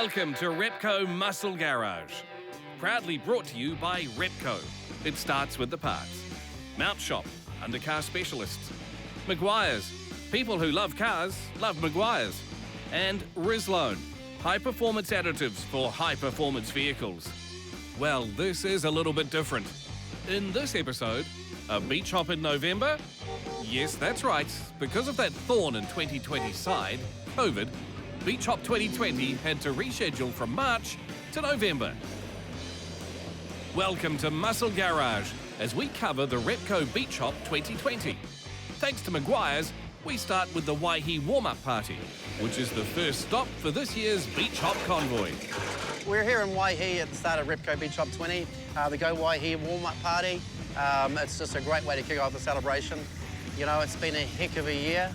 Welcome to Repco Muscle Garage. Proudly brought to you by Repco. It starts with the parts. Mount Shop, undercar specialists. Meguiar's, people who love cars love Meguiar's. And Rislone, high-performance additives for high-performance vehicles. Well, this is a little bit different. In this episode, a beach hop in November? Yes, that's right. Because of that thorn in 2020's side, COVID, Beach Hop 2020 had to reschedule from March to November. Welcome to Muscle Garage as we cover the Repco Beach Hop 2020. Thanks to Meguiar's, we start with the Waihi warm-up party, which is the first stop for this year's Beach Hop Convoy. We're here in Waihi at the start of Repco Beach Hop 20, the Go Waihi warm-up party. It's just a great way to kick off the celebration. You know, it's been a heck of a year.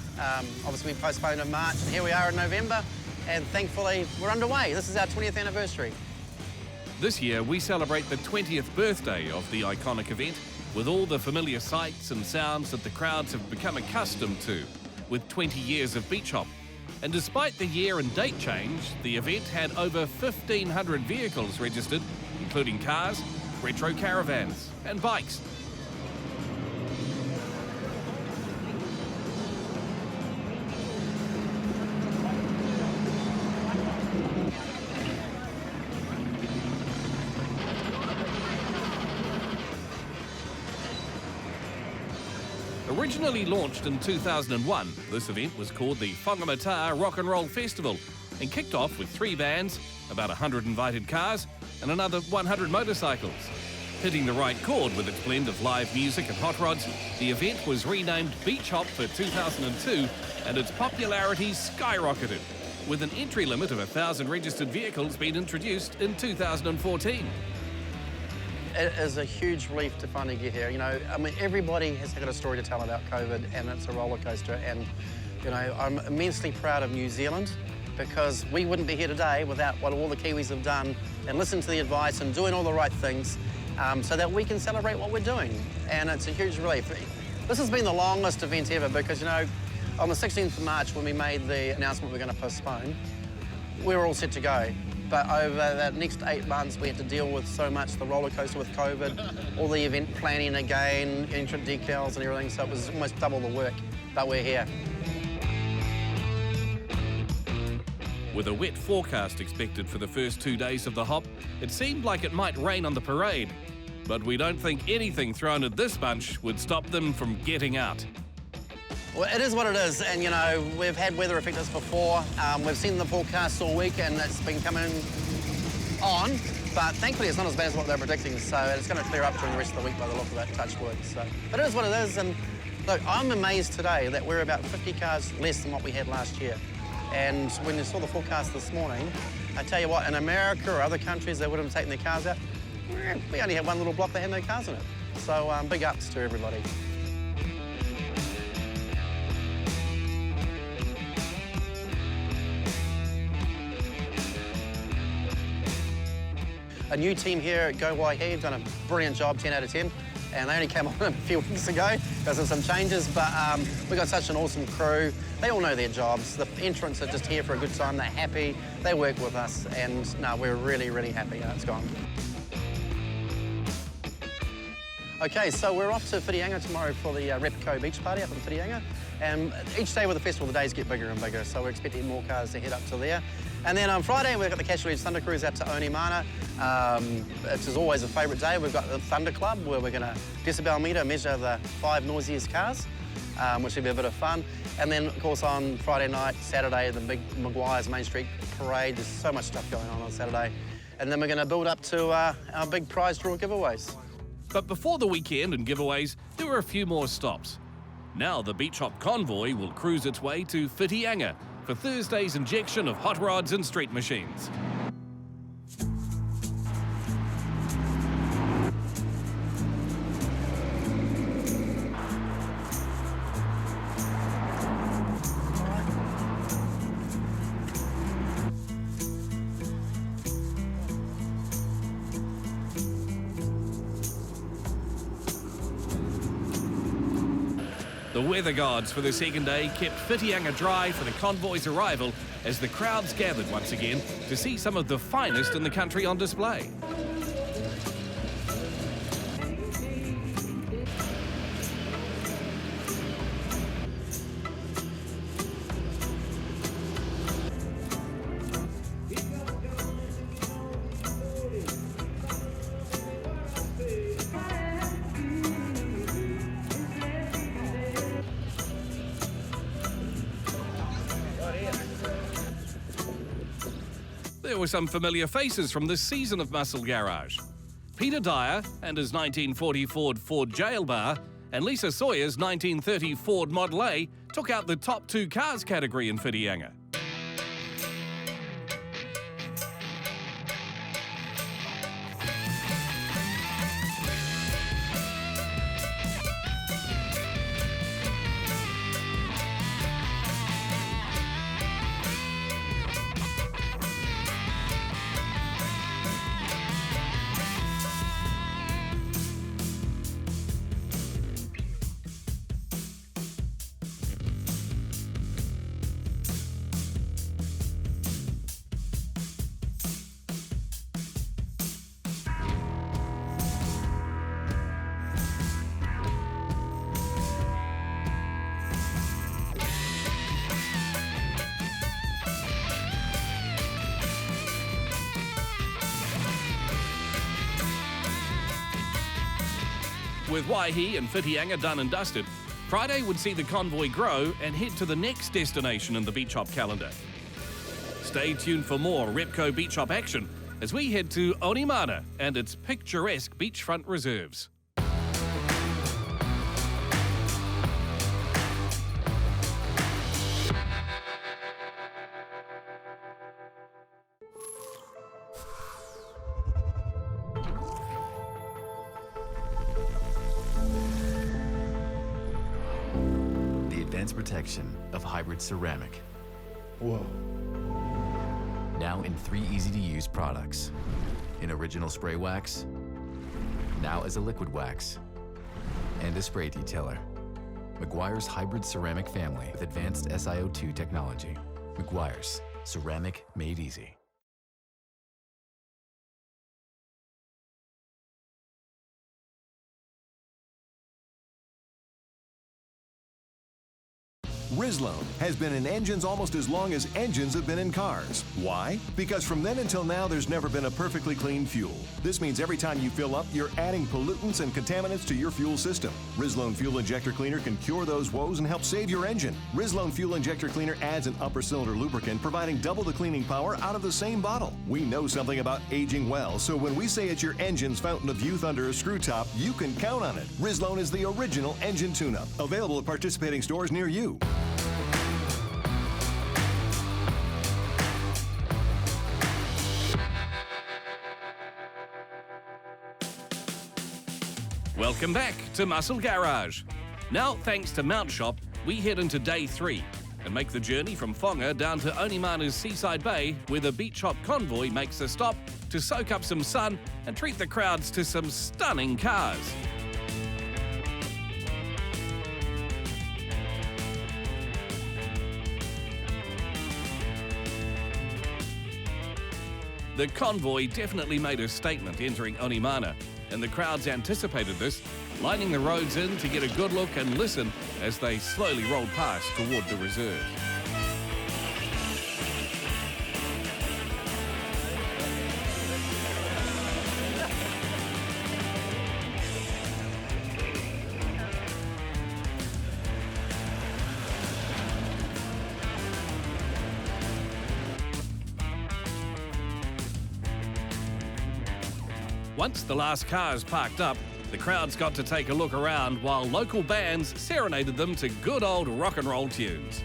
Obviously, we postponed in March, and here we are in November, and thankfully, we're underway. This is our 20th anniversary. This year, we celebrate the 20th birthday of the iconic event with all the familiar sights and sounds that the crowds have become accustomed to with 20 years of beach hop. And despite the year and date change, the event had over 1,500 vehicles registered, including cars, retro caravans, and bikes. Originally launched in 2001, this event was called the Whangamata Rock and Roll Festival and kicked off with 3 bands, about 100 invited cars, and another 100 motorcycles. Hitting the right chord with its blend of live music and hot rods, the event was renamed Beach Hop for 2002, and its popularity skyrocketed, with an entry limit of 1,000 registered vehicles being introduced in 2014. It is a huge relief to finally get here. You know, I mean, everybody has got a story to tell about COVID, and it's a roller coaster. And, you know, I'm immensely proud of New Zealand because we wouldn't be here today without what all the Kiwis have done and listened to the advice and doing all the right things so that we can celebrate what we're doing. And it's a huge relief. This has been the longest event ever because, you know, on the 16th of March when we made the announcement we're going to postpone, we were all set to go. But over the next 8 months, we had to deal with so much, the roller coaster with COVID, all the event planning again, entrant decals and everything, so it was almost double the work, but we're here. With a wet forecast expected for the first 2 days of the hop, it seemed like it might rain on the parade. But we don't think anything thrown at this bunch would stop them from getting out. Well, it is what it is, and you know, we've had weather affect us before. We've seen the forecast all week and it's been coming on, but thankfully it's not as bad as what they're predicting, so it's going to clear up during the rest of the week by the look of that, touch wood. So, but it is what it is, and look, I'm amazed today that we're about 50 cars less than what we had last year. And when you saw the forecast this morning, I tell you what, in America or other countries that wouldn't have taken their cars out, we only had one little block that had no cars in it. So big ups to everybody. A new team here at Go Waihi have done a brilliant job, 10 out of 10, and they only came on a few weeks ago because of some changes, but we've got such an awesome crew. They all know their jobs. The entrants are just here for a good time. They're happy. They work with us, and no, we're really, really happy how it's gone. Okay, so we're off to Whitianga tomorrow for the Repco Beach Party up in Whitianga. And each day with the festival, the days get bigger and bigger, so we're expecting more cars to head up to there. And then on Friday, we've got the Casual Edge Thunder Cruise out to Onemana. Which is always a favourite day. We've got the Thunder Club, where we're going to decibel meter measure the 5 noisiest cars, which will be a bit of fun. And then, of course, on Friday night, Saturday, the big Meguiar's Main Street Parade. There's so much stuff going on Saturday. And then we're going to build up to our big prize draw giveaways. But before the weekend and giveaways, there were a few more stops. Now the Beach Hop Convoy will cruise its way to Whitianga for Thursday's injection of hot rods and street machines. The weather gods for the second day kept Whitianga dry for the convoy's arrival as the crowds gathered once again to see some of the finest in the country on display. There were some familiar faces from this season of Muscle Garage. Peter Dyer and his 1940 Ford Jail Bar and Lisa Sawyer's 1930 Ford Model A took out the top 2 cars category in Whitianga. With Waihi and Whitianga done and dusted, Friday would see the convoy grow and head to the next destination in the beach hop calendar. Stay tuned for more Repco beach hop action as we head to Onemana and its picturesque beachfront reserves. Advanced protection of hybrid ceramic. Whoa. Now in 3 easy-to-use products. In original spray wax, now as a liquid wax, and a spray detailer. Meguiar's hybrid ceramic family with advanced SiO2 technology. Meguiar's, ceramic made easy. Rislone has been in engines almost as long as engines have been in cars. Why? Because from then until now, there's never been a perfectly clean fuel. This means every time you fill up, you're adding pollutants and contaminants to your fuel system. Rislone Fuel Injector Cleaner can cure those woes and help save your engine. Rislone Fuel Injector Cleaner adds an upper cylinder lubricant, providing double the cleaning power out of the same bottle. We know something about aging well, so when we say it's your engine's fountain of youth under a screw top, you can count on it. Rislone is the original engine tune-up, available at participating stores near you. Welcome back to Muscle Garage. Now, thanks to Mount Shop, we head into day 3 and make the journey from Whonga down to Onemana's Seaside Bay, where the beach hop convoy makes a stop to soak up some sun and treat the crowds to some stunning cars. The convoy definitely made a statement entering Onemana, and the crowds anticipated this, lining the roads in to get a good look and listen as they slowly rolled past toward the reserve. Once the last cars parked up, the crowds got to take a look around while local bands serenaded them to good old rock and roll tunes.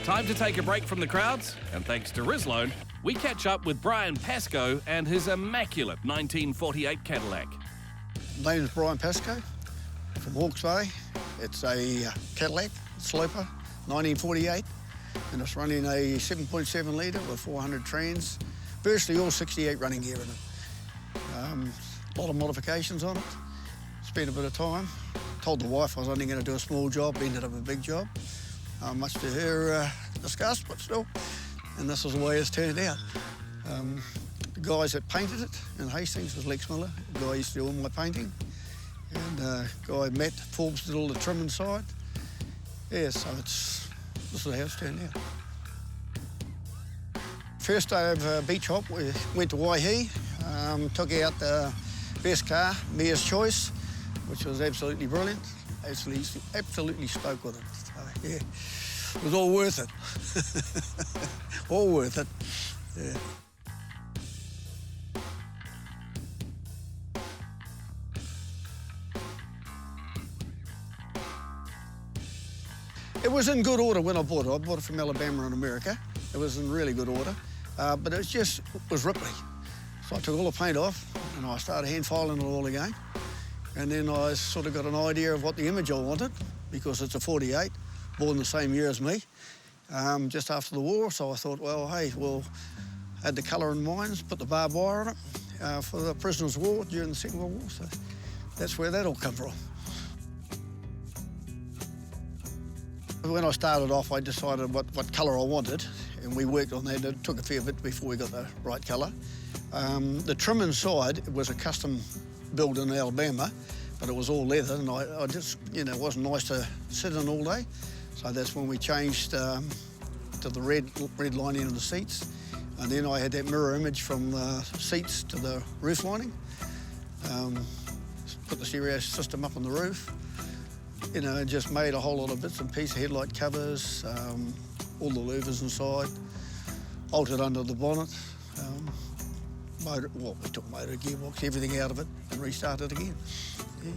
Time to take a break from the crowds, and thanks to Rislone, we catch up with Brian Pascoe and his immaculate 1948 Cadillac. My name is Brian Pascoe from Hawke's Bay. It's a Cadillac Sloper, 1948, and it's running a 7.7 litre with 400 trans, virtually all 68 running gear in it. A lot of modifications on it. Spent a bit of time. Told the wife I was only going to do a small job, ended up a big job. Much to her disgust, but still. And this is the way it's turned out. The guys that painted it in Hastings was Lex Miller. The guy used to do all my painting. And guy Matt Forbes did all the trim inside. Yeah, so this is how it's turned out. First day of beach hop, we went to Waihi. Took out the best car, Mayor's Choice, which was absolutely brilliant. Absolutely stoked with it. So, yeah, it was all worth it. All worth it, yeah. It was in good order when I bought it. I bought it from Alabama in America. It was in really good order, but it was ripply. So I took all the paint off and I started hand filing it all again. And then I sort of got an idea of what the image I wanted, because it's a 48, born the same year as me, just after the war. So I thought, well, hey, we'll add the colour in mind, put the barbed wire on it for the prisoners' war during the Second World War. So that's where that all come from. When I started off, I decided what colour I wanted, and we worked on that. It took a fair bit before we got the right colour. The trim inside, it was a custom built in Alabama, but it was all leather, and I just, it wasn't nice to sit in all day. So that's when we changed to the red lining of the seats. And then I had that mirror image from the seats to the roof lining. Put the stereo system up on the roof. Just made a whole lot of bits and pieces, headlight covers, all the louvers inside, altered under the bonnet. We took motor, gearbox, everything out of it and restarted again. Yeah.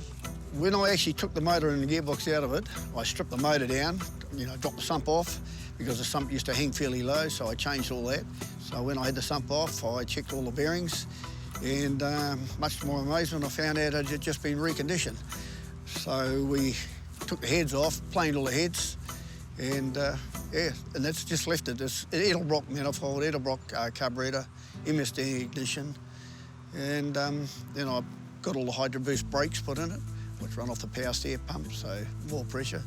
When I actually took the motor and the gearbox out of it, I stripped the motor down, dropped the sump off, because the sump used to hang fairly low, so I changed all that. So when I had the sump off, I checked all the bearings, and much to my amazement, I found out it had just been reconditioned. So we took the heads off, planed all the heads, and and that's just left it. It's Edelbrock manifold, Edelbrock carburetor, MSD ignition, and then I got all the Hydro Boost brakes put in it, which run off the power steer pump, so more pressure,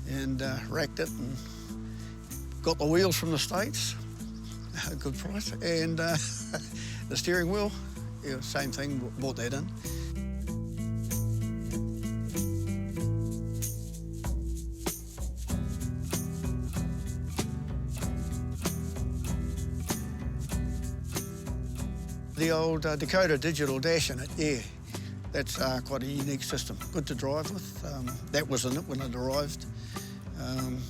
and racked it and got the wheels from the States, a good price, and the steering wheel, same thing, bought that in. The old Dakota digital dash in it, yeah. That's quite a unique system. Good to drive with. That was in it when it arrived.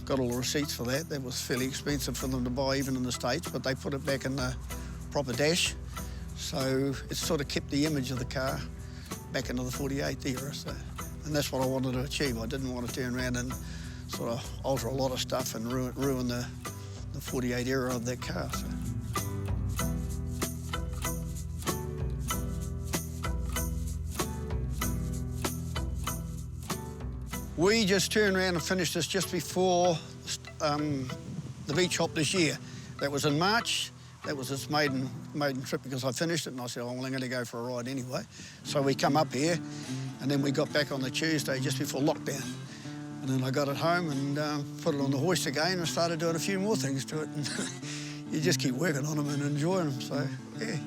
Got all the receipts for that. That was fairly expensive for them to buy even in the States, but they put it back in the proper dash. So it sort of kept the image of the car back into the 48 era. So, and that's what I wanted to achieve. I didn't want to turn around and sort of alter a lot of stuff and ruin the 48 era of that car. So. We just turned around and finished this just before the beach hop this year. That was in March. That was its maiden trip, because I finished it and I said, I'm going to go for a ride anyway. So we come up here, and then we got back on the Tuesday just before lockdown. And then I got it home and put it on the hoist again and started doing a few more things to it. And you just keep working on them and enjoying them, so yeah.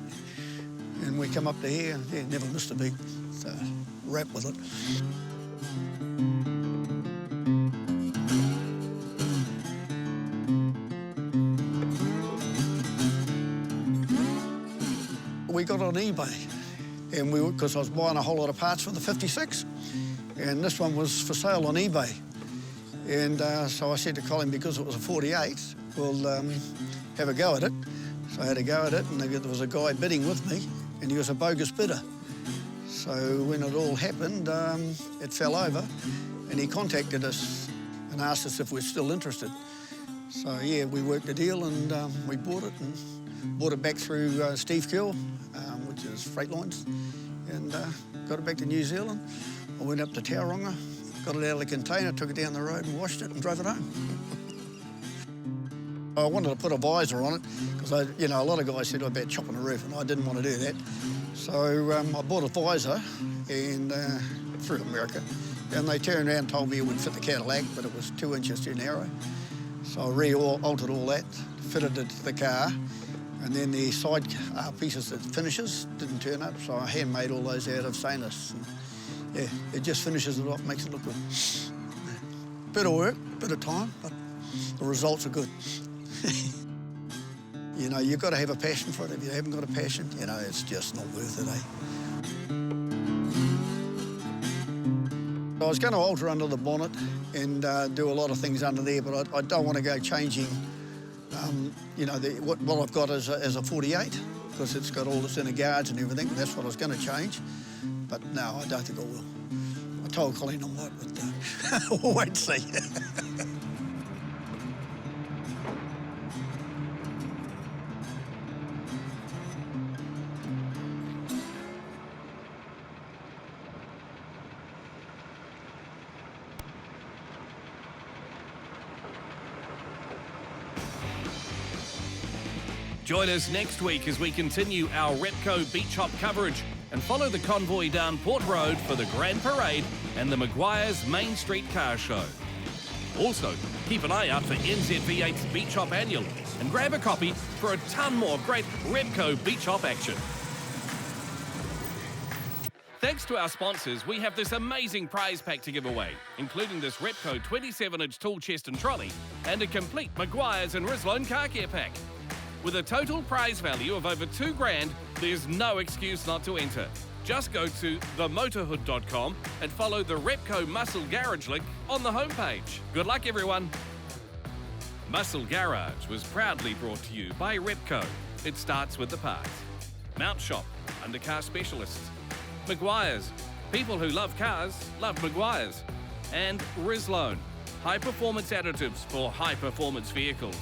And we come up to here and yeah, never missed a beat, so wrap with it. We got on eBay, and because I was buying a whole lot of parts for the 56, and this one was for sale on eBay. And so I said to Colin, because it was a 48, we'll have a go at it. So I had a go at it, and there was a guy bidding with me, and he was a bogus bidder. So when it all happened, it fell over, and he contacted us and asked us if we're still interested. So yeah, we worked a deal and we bought it back through Steve Kill, which is Freight Lines, and got it back to New Zealand. I went up to Tauranga, got it out of the container, took it down the road and washed it and drove it home. I wanted to put a visor on it because a lot of guys said about chopping the roof, and I didn't want to do that. So I bought a visor and through America, and they turned around and told me it would fit the Cadillac, but it was 2 inches too narrow. So I re-altered all that, fitted it to the car, and then the side pieces that finishes didn't turn up, so I hand-made all those out of stainless. And, yeah, it just finishes it off, makes it look good. Bit of work, bit of time, but the results are good. You've got to have a passion for it. If you haven't got a passion, it's just not worth it, I was going to alter under the bonnet and do a lot of things under there, but I don't want to go changing, what I've got as a 48, because it's got all the centre guards and everything, and that's what I was going to change. But no, I don't think I will. I told Colleen I might, but we'll wait and see. Join us next week as we continue our Repco beach hop coverage and follow the convoy down Port Road for the Grand Parade and the Meguiar's Main Street Car Show. Also, keep an eye out for NZV8's Beach Hop Annual and grab a copy for a ton more great Repco beach hop action. Thanks to our sponsors, we have this amazing prize pack to give away, including this Repco 27-inch tool chest and trolley and a complete Meguiar's and Rislone car care pack. With a total prize value of over $2,000, there's no excuse not to enter. Just go to themotorhood.com and follow the Repco Muscle Garage link on the homepage. Good luck, everyone. Muscle Garage was proudly brought to you by Repco. It starts with the parts. Mount Shop, undercar specialists. Meguiar's, people who love cars love Meguiar's. And Rislone, high-performance additives for high-performance vehicles.